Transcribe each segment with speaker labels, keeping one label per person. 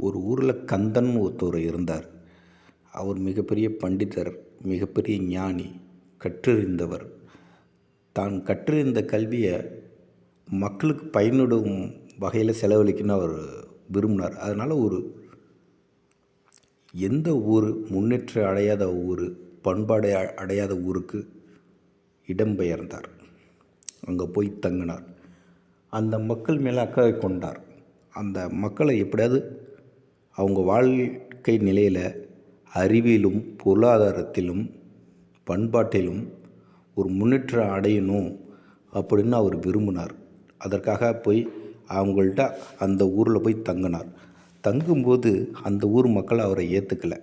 Speaker 1: ஒரு ஊரில் கந்தன் ஒருத்தர் இருந்தார். அவர் மிகப்பெரிய பண்டிதர், மிகப்பெரிய ஞானி, கற்றறிந்தவர். தான் கற்றறிந்த கல்வியை மக்களுக்கு பயனிடும் வகையில் செலவழிக்கணும்னு அவர் விரும்பினார். அதனால் எந்த ஊர் முன்னேற்றம் அடையாத ஊர், பண்பாடு அடையாத ஊருக்கு இடம்பெயர்ந்தார். அங்கே போய் தங்கினார். அந்த மக்கள் மேலே அக்கறை கொண்டார். அந்த மக்களை எப்படியாவது அவங்க வாழ்க்கை நிலையில் அறிவிலும் பொருளாதாரத்திலும் பண்பாட்டிலும் ஒரு முன்னேற்றம் அடையணும் அப்படின்னு அவர் விரும்பினார். அதற்காக போய் அவங்கள்ட்ட அந்த ஊரில் போய் தங்கினார். தங்கும்போது அந்த ஊர் மக்கள் அவரை ஏற்றுக்கலை.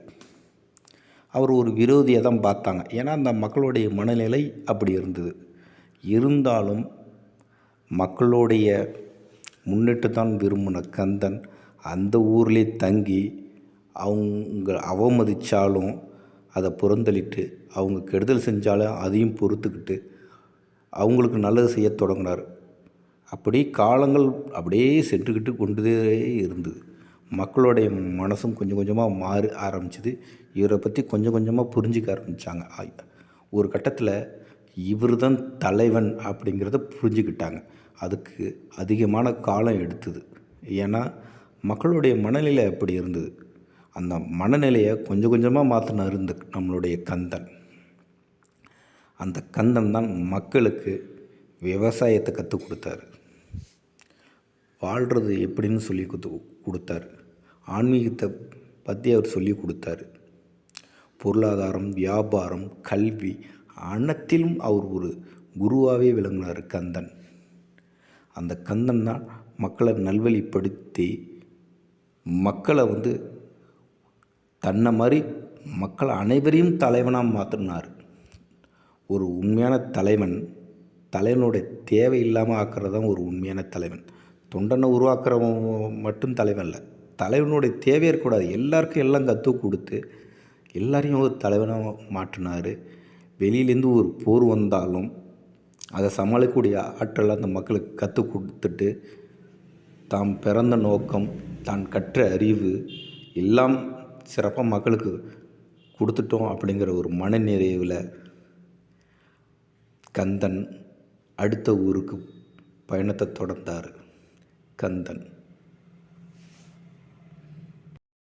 Speaker 1: அவர் ஒரு விரோதியை தான் பார்த்தாங்க. ஏன்னா அந்த மக்களுடைய மனநிலை அப்படி இருந்தது. இருந்தாலும் மக்களுடைய முன்னேற்றத்தான் விரும்பின கந்தன் அந்த ஊர்லேயே தங்கி அவங்க அவமதித்தாலும் அதை புறந்தள்ளிட்டு, அவங்க கெடுதல் செஞ்சாலும் அதையும் பொறுத்துக்கிட்டு அவங்களுக்கு நல்லது செய்ய தொடங்கினார். அப்படி காலங்கள் அப்படியே சென்றுக்கிட்டு கொண்டே இருந்தது. மக்களுடைய மனசும் கொஞ்சம் கொஞ்சமாக மாற ஆரம்பிச்சுது. இவரை பற்றி கொஞ்சம் கொஞ்சமாக புரிஞ்சிக்க ஆரம்பித்தாங்க. ஒரு கட்டத்தில் இவர் தான் தலைவன் அப்படிங்கிறத புரிஞ்சுக்கிட்டாங்க. அதுக்கு அதிகமான காலம் எடுத்தது. ஏன்னா மக்களுடைய மனநிலை அப்படி இருந்தது. அந்த மனநிலையை கொஞ்சம் கொஞ்சமாக மாற்றினார் நம்மளுடைய கந்தன். அந்த கந்தன் தான் மக்களுக்கு விவசாயத்தை கற்றுக் கொடுத்தாரு, வாழ்கிறது எப்படின்னு சொல்லி கொடுத்தாரு, ஆன்மீகத்தை பற்றி அவர் சொல்லி கொடுத்தாரு. பொருளாதாரம், வியாபாரம், கல்வி அனைத்திலும் அவர் ஒரு குருவாகவே விளங்கினார் கந்தன். அந்த கந்தன் தான் மக்களை நல்வழிப்படுத்தி மக்களை தன்னை மாதிரி மக்கள் அனைவரையும் தலைவனாக மாற்றினார். ஒரு உண்மையான தலைவனுடைய தேவை இல்லாமல் ஆக்கிறது தான் ஒரு உண்மையான தலைவன். தொண்டனை உருவாக்குறவன் மட்டும் தலைவன் இல்லை, தலைவனுடைய தேவையே இருக்கக்கூடாது. எல்லாருக்கும் எல்லாம் கற்றுக் கொடுத்து எல்லாரையும் ஒரு தலைவனாக மாற்றினார். வெளியிலேருந்து ஒரு போர் வந்தாலும் அதை சமாளிக்கக்கூடிய ஆற்றலை அந்த மக்களுக்கு கற்றுக் கொடுத்துட்டு, தாம் பிறந்த நோக்கம், தான் கற்ற அறிவு எல்லாம் சிறப்பாக மக்களுக்கு கொடுத்துட்டோம் அப்படிங்கிற ஒரு மனநிறைவில் கந்தன் அடுத்த ஊருக்கு பயணத்தை தொடர்ந்தார். கந்தன்